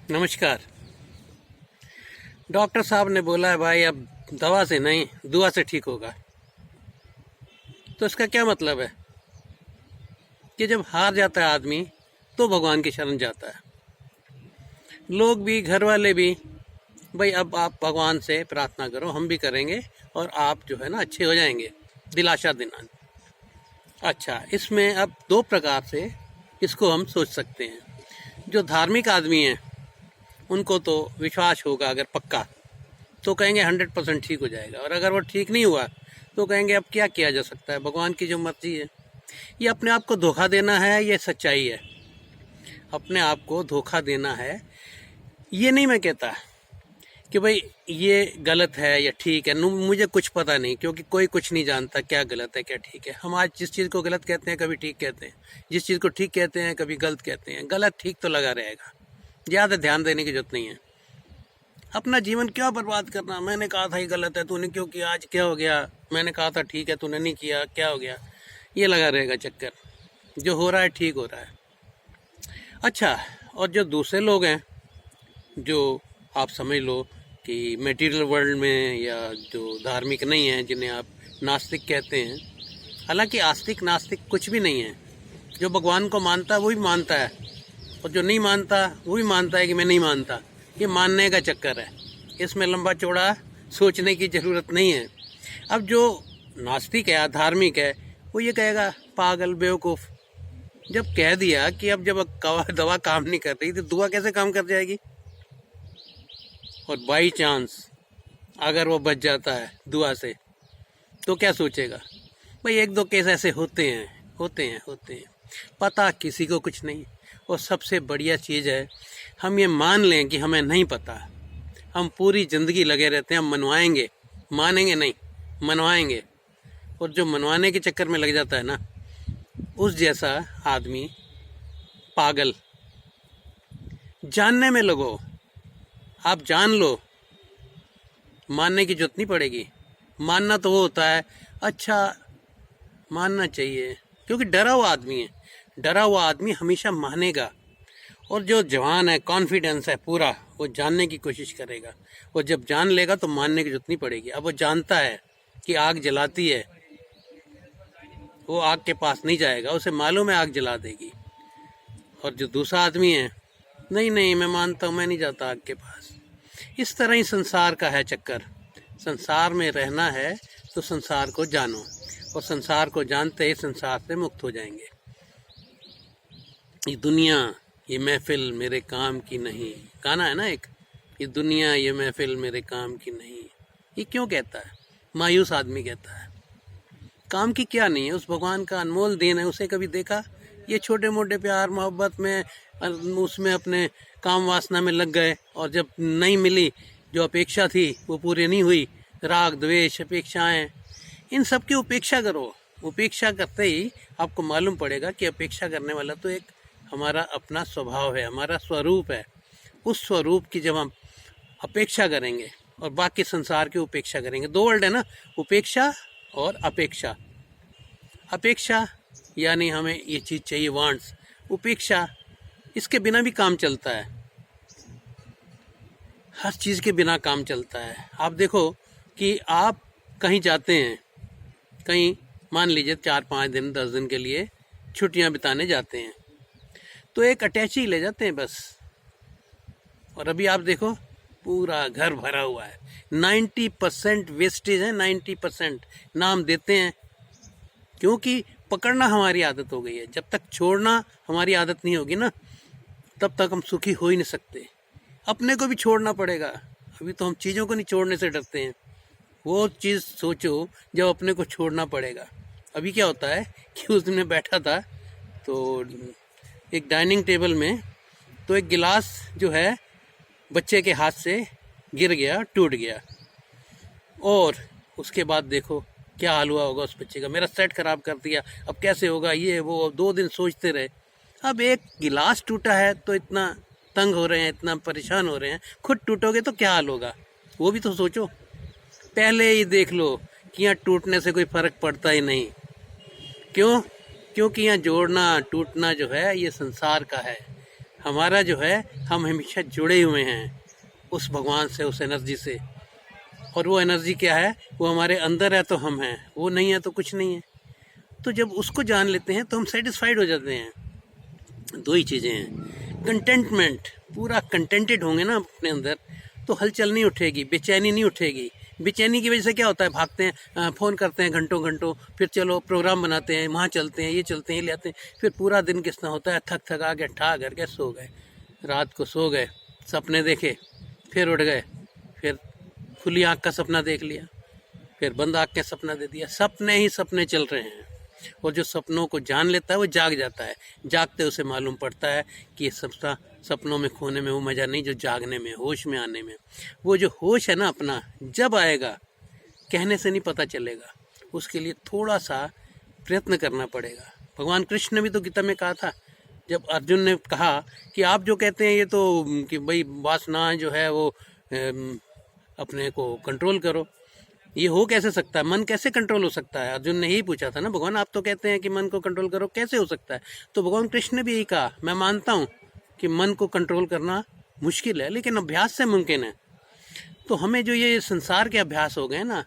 नमस्कार। डॉक्टर साहब ने बोला है भाई अब दवा से नहीं दुआ से ठीक होगा। तो इसका क्या मतलब है कि जब हार जाता है आदमी तो भगवान की शरण जाता है। लोग भी, घर वाले भी, भाई अब आप भगवान से प्रार्थना करो, हम भी करेंगे और आप जो है ना अच्छे हो जाएंगे, दिलासा देना। अच्छा, इसमें अब दो प्रकार से इसको हम सोच सकते हैं। जो धार्मिक आदमी हैं उनको तो विश्वास होगा, अगर पक्का तो कहेंगे 100% ठीक हो जाएगा, और अगर वो ठीक नहीं हुआ तो कहेंगे अब क्या किया जा सकता है, भगवान की जो मर्जी है। ये अपने आप को धोखा देना है, ये सच्चाई है। अपने आप को धोखा देना है। ये नहीं मैं कहता कि भाई ये गलत है या ठीक है, मुझे कुछ पता नहीं, क्योंकि कोई कुछ नहीं जानता क्या गलत है क्या ठीक है। हम आज जिस चीज़ को गलत कहते हैं कभी ठीक कहते हैं, जिस चीज़ को ठीक कहते हैं कभी गलत कहते हैं। गलत ठीक तो लगा रहेगा, ज़्यादा ध्यान देने की जरूरत नहीं है। अपना जीवन क्यों बर्बाद करना। मैंने कहा था ये गलत है, तूने क्यों किया, आज क्या हो गया, मैंने कहा था ठीक है, तूने नहीं किया, क्या हो गया। ये लगा रहेगा चक्कर। जो हो रहा है ठीक हो रहा है। अच्छा, और जो दूसरे लोग हैं, जो आप समझ लो कि मटेरियल वर्ल्ड में, या जो धार्मिक नहीं है, जिन्हें आप नास्तिक कहते हैं। हालांकि आस्तिक नास्तिक कुछ भी नहीं है। जो भगवान को मानता है वो भी मानता है, और जो नहीं मानता वो भी मानता है कि मैं नहीं मानता। ये मानने का चक्कर है, इसमें लंबा चौड़ा सोचने की ज़रूरत नहीं है। अब जो नास्तिक है, धार्मिक है, वो ये कहेगा पागल, बेवकूफ़। जब कह दिया कि अब जब दवा काम नहीं कर रही तो दुआ कैसे काम कर जाएगी। और बाई चांस अगर वो बच जाता है दुआ से तो क्या सोचेगा। भाई एक दो केस ऐसे होते हैं। पता किसी को कुछ नहीं। और सबसे बढ़िया चीज़ है, हम ये मान लें कि हमें नहीं पता। हम पूरी ज़िंदगी लगे रहते हैं, हम मनवाएंगे, मानेंगे नहीं, मनवाएंगे। और जो मनवाने के चक्कर में लग जाता है ना, उस जैसा आदमी पागल। जानने में लगो, आप जान लो, मानने की जरूरत नहीं पड़ेगी। मानना तो वो होता है, अच्छा मानना चाहिए, क्योंकि डरा हुआ आदमी है। डरा हुआ आदमी हमेशा मानेगा। और जो जवान है, कॉन्फिडेंस है पूरा, वो जानने की कोशिश करेगा। वो जब जान लेगा तो मानने की जरूरत नहीं पड़ेगी। अब वो जानता है कि आग जलाती है, वो आग के पास नहीं जाएगा, उसे मालूम है आग जला देगी। और जो दूसरा आदमी है, नहीं नहीं मैं मानता हूँ, मैं नहीं जाता आग के पास। इस तरह ही संसार का है चक्कर। संसार में रहना है तो संसार को जानो, और संसार को जानते ही संसार से मुक्त हो जाएंगे। ये दुनिया, ये महफिल मेरे काम की नहीं, गाना है ना एक, ये दुनिया ये महफिल मेरे काम की नहीं। ये क्यों कहता है? मायूस आदमी कहता है। काम की क्या नहीं है, उस भगवान का अनमोल देन है, उसे कभी देखा? ये छोटे मोटे प्यार मोहब्बत में, उसमें अपने काम वासना में लग गए, और जब नहीं मिली, जो अपेक्षा थी वो पूरी नहीं हुई, राग द्वेष अपेक्षाएं, इन सब की उपेक्षा करो। उपेक्षा करते ही आपको मालूम पड़ेगा कि अपेक्षा करने वाला तो एक हमारा अपना स्वभाव है, हमारा स्वरूप है। उस स्वरूप की जब हम अपेक्षा करेंगे और बाकी संसार की उपेक्षा करेंगे, दो वर्ड है ना, उपेक्षा और अपेक्षा। अपेक्षा यानी हमें ये चीज़ चाहिए, वांट्स। उपेक्षा, इसके बिना भी काम चलता है, हर चीज़ के बिना काम चलता है। आप देखो कि आप कहीं जाते हैं, कहीं मान लीजिए 4-5 दिन 10 दिन के लिए छुट्टियां बिताने जाते हैं, तो एक अटैची ले जाते हैं बस। और अभी आप देखो पूरा घर भरा हुआ है, 90% वेस्टेज है, 90% नाम देते हैं, क्योंकि पकड़ना हमारी आदत हो गई है। जब तक छोड़ना हमारी आदत नहीं होगी ना, तब तक हम सुखी हो ही नहीं सकते। अपने को भी छोड़ना पड़ेगा। अभी तो हम चीज़ों को नहीं छोड़ने से डरते हैं, वो चीज़ सोचो जब अपने को छोड़ना पड़ेगा। अभी क्या होता है कि उस दिन मैं बैठा था तो एक डाइनिंग टेबल में, तो एक गिलास जो है बच्चे के हाथ से गिर गया, टूट गया। और उसके बाद देखो क्या हाल हुआ होगा उस बच्चे का। मेरा सेट खराब कर दिया, अब कैसे होगा ये वो, 2 दिन सोचते रहे। अब एक गिलास टूटा है तो इतना तंग हो रहे हैं, इतना परेशान हो रहे हैं, खुद टूटोगे तो क्या हाल होगा, वो भी तो सोचो। पहले ही देख लो कि यहाँ टूटने से कोई फर्क पड़ता ही नहीं। क्यों? क्योंकि यहाँ जोड़ना टूटना जो है ये संसार का है। हमारा जो है, हम हमेशा जुड़े हुए हैं उस भगवान से, उस एनर्जी से। और वो एनर्जी क्या है? वो हमारे अंदर है तो हम हैं, वो नहीं है तो कुछ नहीं है। तो जब उसको जान लेते हैं तो हम सेटिस्फाइड हो जाते हैं। दो ही चीज़ें हैं, कंटेंटमेंट, पूरा कंटेंटेड होंगे ना अपने अंदर, तो हलचल नहीं उठेगी, बेचैनी नहीं उठेगी। बेचैनी की वजह से क्या होता है? भागते हैं, फ़ोन करते हैं घंटों घंटों, फिर चलो प्रोग्राम बनाते हैं, वहाँ चलते हैं, ये चलते हैं, ये ले आते हैं, फिर पूरा दिन कितना होता है? थक थका के ठा करके सो गए, रात को सो गए, सपने देखे, फिर उठ गए, फिर खुली आँख का सपना देख लिया, फिर बंद आँख का सपना दे दिया। सपने ही सपने चल रहे हैं। और जो सपनों को जान लेता है वो जाग जाता है। जागते उसे मालूम पड़ता है कि ये सबका सपनों में खोने में वो मज़ा नहीं जो जागने में, होश में आने में। वो जो होश है ना अपना, जब आएगा कहने से नहीं पता चलेगा, उसके लिए थोड़ा सा प्रयत्न करना पड़ेगा। भगवान कृष्ण ने भी तो गीता में कहा था, जब अर्जुन ने कहा कि आप जो कहते हैं ये तो कि भाई वासना जो है वो अपने को कंट्रोल करो, ये हो कैसे सकता है? मन कैसे कंट्रोल हो सकता है? अर्जुन ने यही पूछा था ना, भगवान आप तो कहते हैं कि मन को कंट्रोल करो, कैसे हो सकता है? तो भगवान कृष्ण ने भी यही कहा, मैं मानता हूँ कि मन को कंट्रोल करना मुश्किल है, लेकिन अभ्यास से मुमकिन है। तो हमें जो ये संसार के अभ्यास हो गए ना,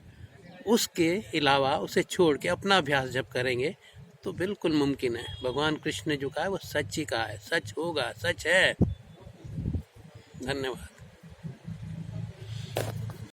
उसके अलावा उसे छोड़ के अपना अभ्यास जब करेंगे तो बिल्कुल मुमकिन है। भगवान कृष्ण ने जो कहा है वो सच ही कहा है, सच होगा, सच है। धन्यवाद।